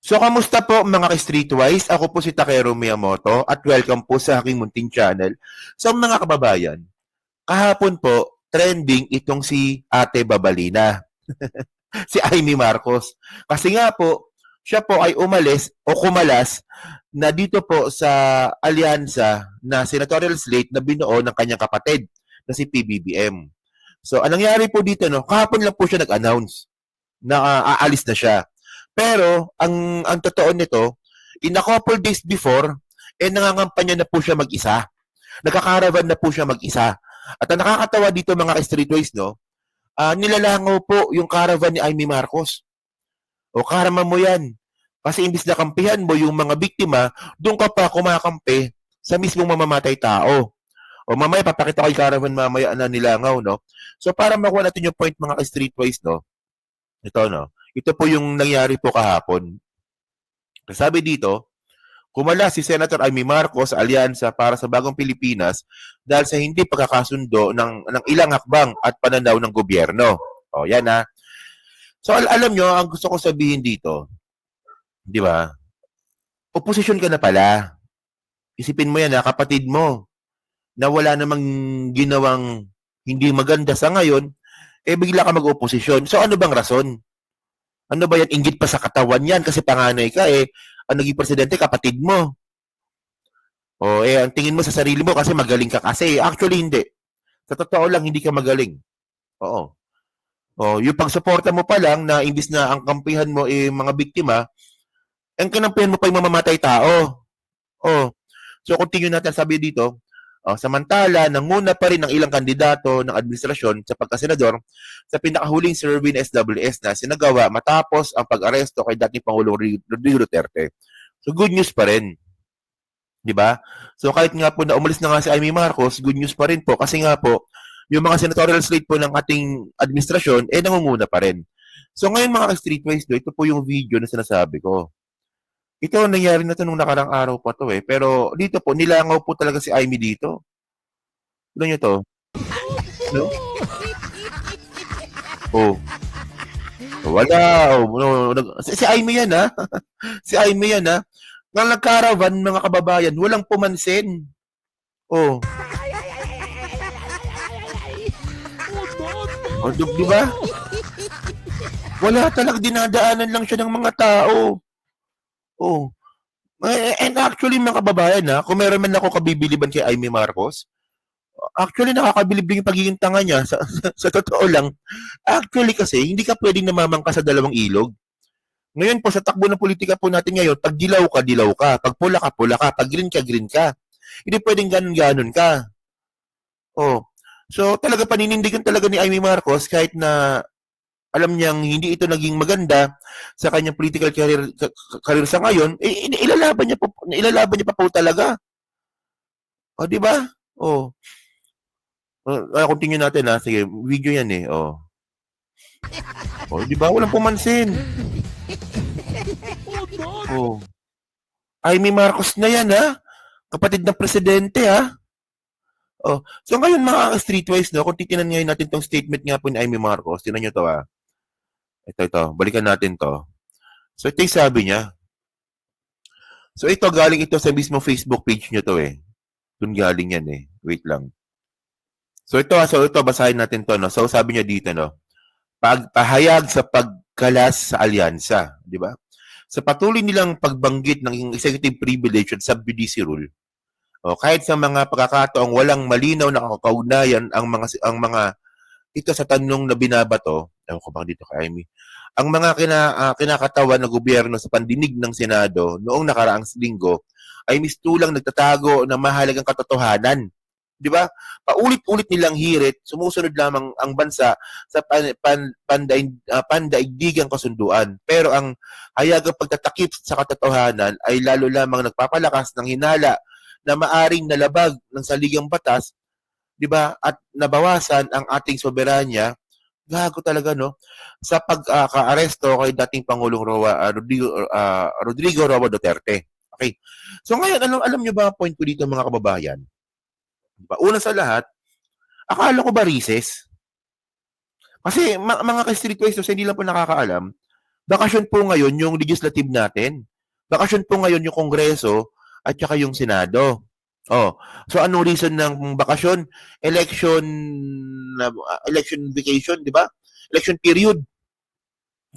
So, kamusta po mga ka-Streetwise? Ako po si Takero Miyamoto at welcome po sa aking munting channel. So, mga kababayan, kahapon po, trending itong si Ate Babalina, si Amy Marcos. Kasi nga po, siya po ay umalis o kumalas na dito po sa alyansa na senatorial slate na binuo ng kanyang kapatid na si PBBM. So, anong nangyari po dito, no? Kahapon lang po siya nag-announce na aalis na siya. Pero ang totoo nito, in a couple days before, nangangampanya na po siya mag-isa. Nagkakaravan na po siya mag-isa. At ang nakakatawa dito mga ka-streetways, no, nilalangaw po yung caravan ni Amy Marcos. O karma mo yan. Kasi imbis na kampihan mo yung mga biktima, doon ka pa kumakampi sa mismong mamamatay tao. O mamaya, papakita ko yung caravan mamaya na nilangaw, no? So para makuha natin yung point mga ka-streetways, no, ito, no, ito po yung nangyari po kahapon. Sabi dito, kumala si Senator Amy Marcos sa alyansa para sa Bagong Pilipinas dahil sa hindi pagkakasundo ng ilang hakbang at pananaw ng gobyerno. O, yan ha. So, alam nyo, ang gusto ko sabihin dito, di ba, oposisyon ka na pala. Isipin mo yan ha, kapatid mo, na wala namang ginawang hindi maganda sa ngayon, bigla ka mag-oposisyon. So, ano bang rason? Ano ba yan? Inggit pa sa katawan yan kasi panganay ka ang naging presidente, kapatid mo. O ang tingin mo sa sarili mo kasi magaling ka kasi. Actually, hindi. Sa totoo lang, hindi ka magaling. Oo. O, yung pagsuporta mo pa lang na imbis na ang kampihan mo mga biktima, ang kinampihan mo pa yung mamamatay tao. O. So, continue natin sabi dito, samantala, nanguna pa rin ang ilang kandidato ng administrasyon sa pagkasenador sa pinakahuling survey ng SWS na sinagawa matapos ang pag-aresto kay dating Pangulong Rodrigo Duterte. So good news pa rin. Di ba? So kahit nga po na umalis na nga si Amy Marcos, good news pa rin po kasi nga po, yung mga senatorial slate po ng ating administrasyon, nangunguna pa rin. So ngayon mga ka-streetways, ito po yung video na sinasabi ko. Ito, nangyari na ito nung nakarang araw pa to Pero dito po, nilangaw po talaga si Amy dito. Ano nyo to? No? Oh. Wala. Si Amy yan, ha? Si Amy yan, ha? Nang nagkaravan, mga kababayan, walang pumansin. Oh. Oh, di ba? Wala talagang dinadaanan lang siya ng mga tao. Oh. And actually, mga kababayan, kung meron man ako kabibiliban kay Amy Marcos, actually, nakakabilib din yung pagiging tanga niya. Sa totoo lang, actually kasi, hindi ka pwedeng namamangka sa dalawang ilog. Ngayon po, sa takbo ng politika po natin ngayon, pag dilaw ka. Pag pula ka. Pag green ka. Hindi pwedeng ganun ka. Oh. So, talaga paninindigan talaga ni Amy Marcos kahit na alam niyang hindi ito naging maganda sa kanyang political career sa ngayon, ilalaban niya pa po talaga. O, di ba? Oh. Continue natin Sige, video yan Oh. Oh, di ba? Walang pumansin. Oh. Amy Marcos na yan kapatid ng presidente Oh. So ngayon mga streetwise kung titinan ngayon natin tong statement nga po ni Amy Marcos, tinan nyo to Ito, balikan natin to. So ito yung sabi niya. So ito, galing ito sa mismo Facebook page nyo to Doon galing yan Wait lang. So ito, basahin natin to So sabi niya dito pahayag sa pagkalas sa alyansa, di ba? Sa patuloy nilang pagbanggit ng executive privilege at sub-judice rule, kahit sa mga pagkakataong walang malinaw na kaugnayan ang mga ito sa tanong na binabato, ewan ko bang dito kay Amy, ang mga kinakatawan ng gobyerno sa pandinig ng Senado noong nakaraang linggo ay mistulang nagtatago ng mahalagang katotohanan. Di ba? Paulit-ulit nilang hirit, sumusunod lamang ang bansa sa pandaigdigang kasunduan. Pero ang hayagang pagtatakip sa katotohanan ay lalo lamang nagpapalakas ng hinala na maaring nalabag ng saligang batas, di ba? At nabawasan ang ating soberanya, gago talaga sa pagka-aresto kay dating Pangulong Rodrigo Roa Duterte. Okay. So ngayon, alam niyo ba ang point ko dito mga kababayan? Diba? Una sa lahat, akala ko ba recess? Kasi mga ka-streetwise, hindi lang po nakakaalam, Bakasyon po ngayon yung legislative natin. Bakasyon po ngayon yung Kongreso at saka yung Senado. Oh. So anong reason ng bakasyon? Election vacation, di ba? Election period.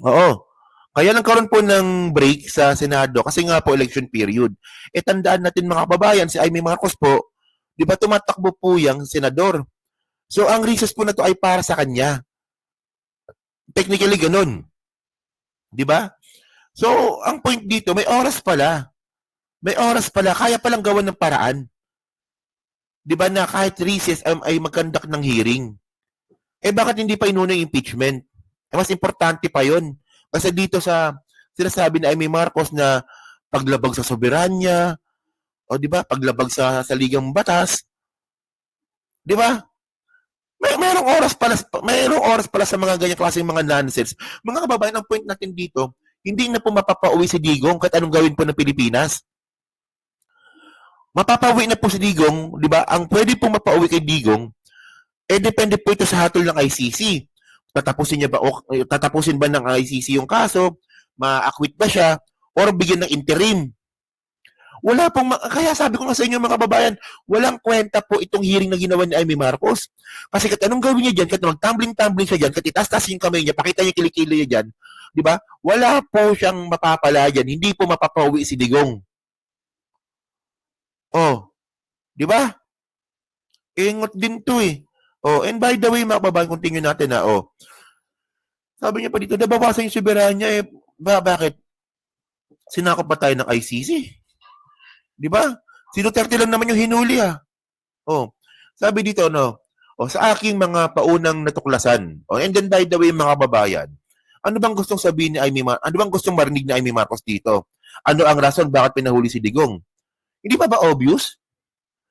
Oo. Kaya nagkaroon po ng break sa Senado kasi nga po election period. Tandaan natin mga kababayan, si Amy Marcos po, di ba tumatakbo po yung senador. So ang recess po na to ay para sa kanya. Technically ganun. Di ba? So ang point dito, may oras pala. May oras pala, kaya palang gawan ng paraan. Di ba na kahit recess ay mag-conduct ng hearing? Bakit hindi pa inuna yung impeachment? Mas importante pa yon. Kasi dito sa sinasabi na Amy Marcos na paglabag sa soberanya, o di ba, paglabag sa ligang batas, di ba? Mayroong oras pala sa mga ganyang klaseng mga nonsense. Mga kababayan, ang point natin dito, hindi na po mapapauwi si Digong kahit anong gawin po ng Pilipinas. Mapapauwi na po si Digong, di ba? Ang pwede pong mapauwi kay Digong, depende po ito sa hatol ng ICC. Tatapusin ba ng ICC yung kaso? Ma-acquit ba siya? Or bigyan ng interim? Wala pong, kaya sabi ko nga sa inyo mga kababayan, walang kwenta po itong hearing na ginawa ni Amy Marcos. Kasi kahit anong gawin niya dyan, kahit mag-tumbling siya dyan, kahit itaas-taas yung kamay niya, pakita niya kilikili niya dyan, di ba? Wala po siyang mapapala dyan. Hindi po mapapauwi si Digong. Oh, di ba? Ingot din to eh. Oh, and by the way, mga kababayan, continue natin na, sabi niya pa dito, nabawasan yung soberanya bakit? Sinakop ba tayo ng ICC? Di ba? Si Duterte lang naman yung hinuli sabi dito, sa aking mga paunang natuklasan, and then by the way, mga kababayan, ano bang gustong sabihin ni ano bang gustong marinig ni Amy Marcos dito? Ano ang rason bakit pinahuli si Digong? Hindi ba obvious?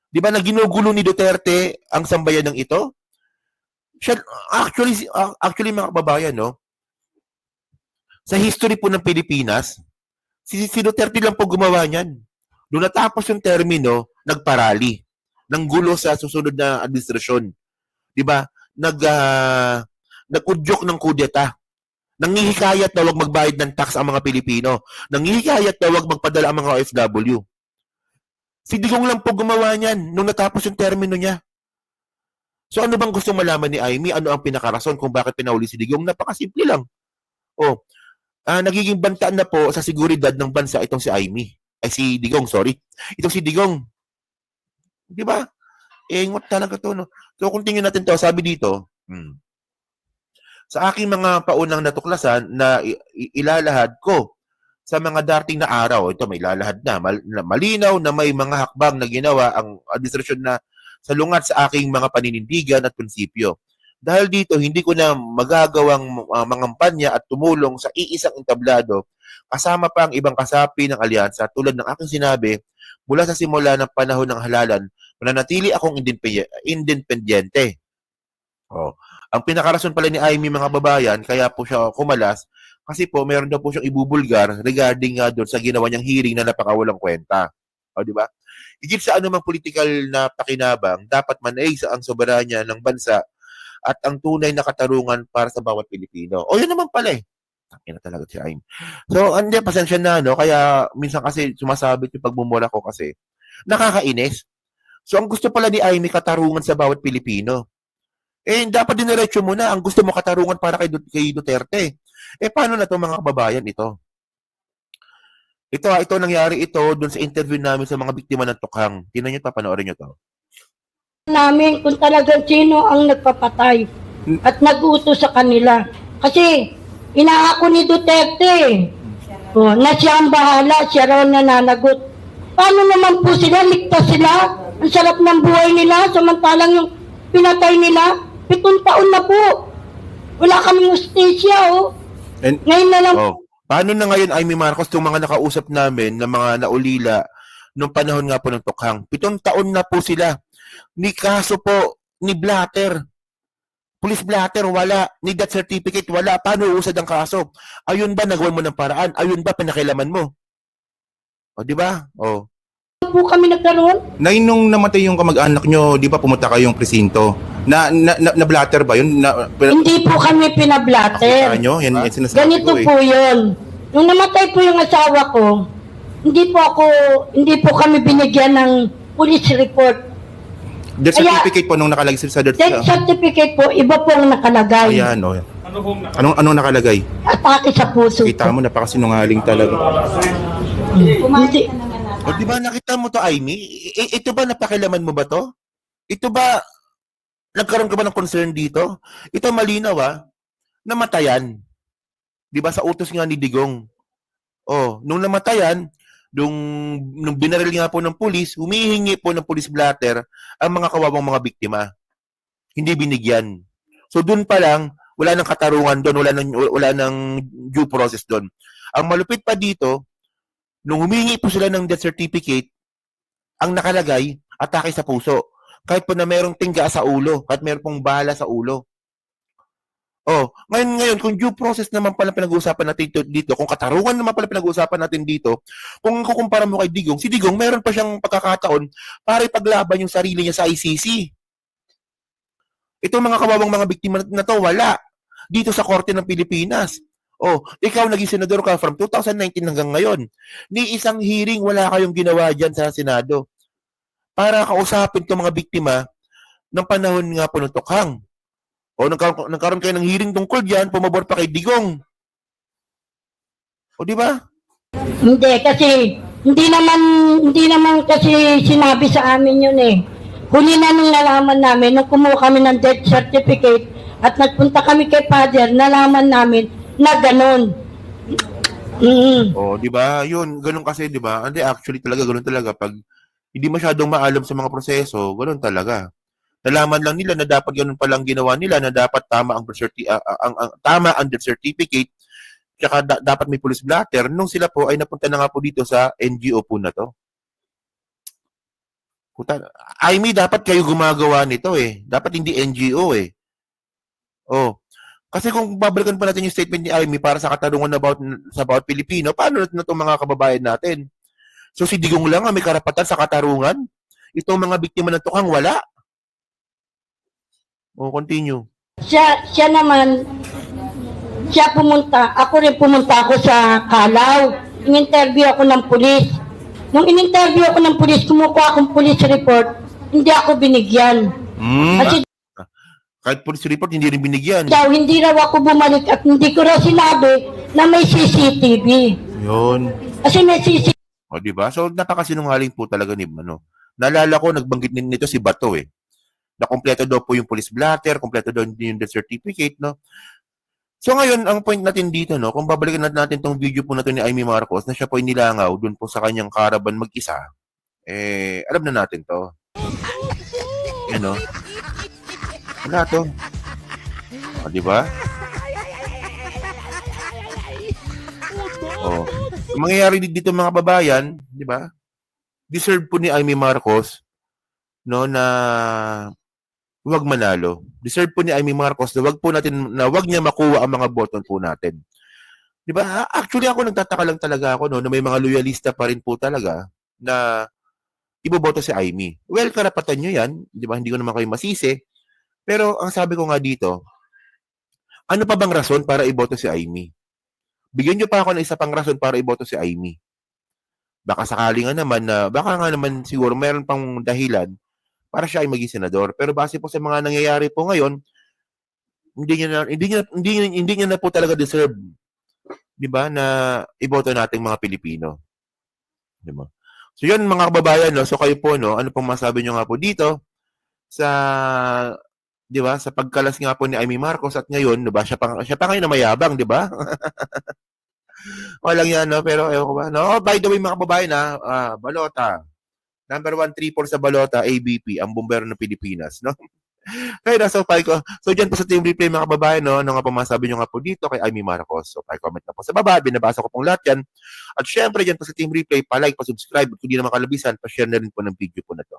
Di ba na ginugulo ni Duterte ang sambayan ng ito? Actually mga kababayan, sa history po ng Pilipinas, si Duterte lang po gumawa niyan. Noong natapos yung termino, nagparali ng gulo sa susunod na administrasyon. Di ba? Nag-udyok ng kudeta. Nangihikayat na huwag magbayad ng tax ang mga Pilipino. Nangihikayat na huwag magpadala ang mga OFW. Si Digong lang po gumawa niyan nung natapos yung termino niya. So ano bang gusto malaman ni Amy? Ano ang pinakarason kung bakit pinahuli si Digong? Napakasimple lang. Nagiging bantaan na po sa seguridad ng bansa itong si Amy. Si Digong, sorry. Itong si Digong. Di ba? Ingot talaga to, no? So continue natin to. Sabi dito, sa aking mga paunang natuklasan na ilalahad ko sa mga dating na araw, ito may ilalahad na, malinaw na may mga hakbang na ginawa ang administrasyon na salungat sa aking mga paninindigan at prinsipyo. Dahil dito, hindi ko na magagawang mangampanya at tumulong sa iisang entablado kasama pa ang ibang kasapi ng alyansa tulad ng aking sinabi mula sa simula ng panahon ng halalan, mananatili akong independyente. Ang pinakarason pala ni Amy mga babayan, kaya po siya kumalas, kasi po meron daw po siyang ibubulgar regarding doon sa ginawa niyang hearing na napakawalang kwenta. Di ba? Higit sa anumang political na pakinabang, dapat manaig ang soberanya ng bansa at ang tunay na katarungan para sa bawat Pilipino. Yun naman pala eh. Tangina talaga si Amy. So, hindi, pasensya na, Kaya, minsan kasi sumasabit yung pagmumura ko kasi nakakainis. So, ang gusto pala ni Amy, katarungan sa bawat Pilipino. Dapat diniretso mo na. Ang gusto mo katarungan para kay Duterte. Paano na to mga kababayan ito? Ito nangyari ito doon sa interview namin sa mga biktima ng tukhang. Tingnan niyo, papanoorin niyo to. Namin kung talagang sino ang nagpapatay at nag-utos sa kanila. Kasi inaako ni Duterte na siya ang bahala, siya raw nananagot. Paano naman po sila? Ligtas sila? Ang sarap ng buhay nila samantalang yung pinatay nila, 7 taon na po. Wala kaming justisya, Ngayon na lang. Paano na ngayon, Amy Marcos, itong mga nakausap namin na mga naulila nung panahon nga po ng tukhang? 7 taon na po sila. Ni kaso po, ni Blatter. Police Blatter, wala. Ni death certificate, wala. Paano uusad ang kaso? Ayun ba, nagawan mo ng paraan? Ayun ba, pinakilaman mo? Di ba? Po kami nagkaroon. Nay, nung namatay yung kamag-anak nyo, di ba pumunta kayong presinto? Na-blatter ba yun? Hindi po kami pinablatter. Nyo? Yan sinasabi Ganito ko eh. po yun. Nung namatay po yung asawa ko, hindi po kami binigyan ng police report. Death Kaya- certificate po nung nakalagay sa death Death certificate po, iba po ang nakalagay. Ayan, o. Anong nakalagay? Atake sa puso. Kita mo, napakasinungaling talaga. Hindi. O di ba nakita mo to, Aimee? Ito ba napakilaman mo ba to? Ito ba nagkaroon ka ba ng concern dito? Ito malinaw namatayan. Di ba sa utos nga ni Digong? Oh, nung namatayan, nung binaril nga po ng pulis, humihingi po ng police blatter ang mga kawawang mga biktima. Hindi binigyan. So doon pa lang, wala nang katarungan doon, wala nang due process doon. Ang malupit pa dito, nung humingi po sila ng death certificate, ang nakalagay, atake sa puso. Kahit po na merong tingga sa ulo, kahit meron pong bala sa ulo. Oh, ngayon kung due process naman pala pinag-uusapan natin dito, kung katarungan naman pala pinag-uusapan natin dito, kung kukumpara mo kay Digong, si Digong meron pa siyang pagkakataon para ipaglaban yung sarili niya sa ICC. Itong mga kawawang mga biktima na to, wala. Dito sa Korte ng Pilipinas. Oh, ikaw naging senador ka from 2019 hanggang ngayon. Ni isang hearing wala kayong ginawa dyan sa Senado para kausapin itong mga biktima ng panahon nga po ng Tokhang. O nagkaroon kayo ng hearing tungkol diyan, pumabor pa kay Digong. O di ba? Hindi kasi hindi naman kasi sinabi sa amin yun eh. Huli na nung nalaman namin nung kumuha kami ng death certificate at nagpunta kami kay Father, nalaman namin na ganun. O di ba? Yun, ganun kasi, di ba? Hindi actually talaga ganun talaga pag hindi masyadong maalam sa mga proseso, ganun talaga. Nalaman lang nila na dapat ganun palang ginawa nila, na dapat tama ang tama ang death certificate, tsaka dapat may police blatter nung sila po ay napunta na nga po dito sa NGO po na to. Puta, Aimee, dapat kayo gumagawa nito eh. Dapat hindi NGO eh. Oh. Kasi kung babalikan pa natin yung statement ni Aimee para sa katanungan sa bawat Pilipino, paano na itong mga kababayan natin? So si Digong lang may karapatan sa katarungan? Itong mga biktima ng Tokhang wala? Continue. Siya naman, ako rin pumunta ako sa Kalaw. In-interview ako ng pulis. Nung in-interview ako ng pulis, kumukuha akong police report, hindi ako binigyan. Kasi kahit police report, hindi rin binigyan. daw, hindi raw ako bumalik at hindi ko raw sinabi na may CCTV. Yun. Kasi may CCTV. O, diba? So, napakasinungaling po talaga ni Naalala ko, nagbanggit nito si Bato eh. Na kompleto daw po yung police blatter, kompleto daw yung death certificate, no? So ngayon, ang point natin dito, no, kung babalikan natin tong video po natin ni Aimee Marcos na siya po nilangaw dun po sa kanyang caravan mag-isa, alam na natin to. Yan, no? Wala to. O, di ba? O, ang mangyayari dito mga babayan, di ba? Deserve po ni Aimee Marcos, no, na huwag manalo. Deserve po ni Aimee Marcos na wag niya makuha ang mga boto po natin. 'Di ba? Actually ako nagtataka lang talaga ako no na may mga loyalista pa rin po talaga na iboboto si Aimee. Well, karapatan niyo 'yan, 'di ba? Hindi ko naman kayo masisi. Pero ang sabi ko nga dito, ano pa bang rason para iboto si Aimee? Bigyan niyo pa ako ng isa pang rason para iboto si Aimee. Baka nga naman siguro mayroon pang dahilan para siya ay maging senador. Pero base po sa mga nangyayari po ngayon, hindi niya na po talaga deserve, 'di ba, na iboto nating mga Pilipino. 'Di ba? So 'yun mga kababayan, no. So kayo po, no, ano pong masabi niyo nga po dito sa 'di ba, sa pagkalas nga po ni Aimee Marcos at ngayon, 'di ba, siya pa ngayon na mayabang, 'di ba? Walang 'yan, no, pero ewan ko ba. No, by the way mga kababayan, balota. Number 134 sa balota, ABP, ang bumbero ng Pilipinas, no? Kaya nasa ko. So, dyan po sa team replay, mga kababayan, no? Ano nga po masabi nyo nga po dito kay Aimee Marcos. So, comment na po sa baba. Binabasa ko pong lahat yan. At syempre, dyan po sa team replay, pa-like, pa-subscribe. At kung di naman kalabisan, pa-share na rin po ng video po na to.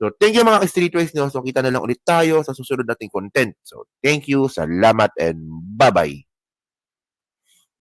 So, thank you mga ka-streetways, no? So, kita na lang ulit tayo sa susunod nating content. So, thank you, salamat, and bye-bye.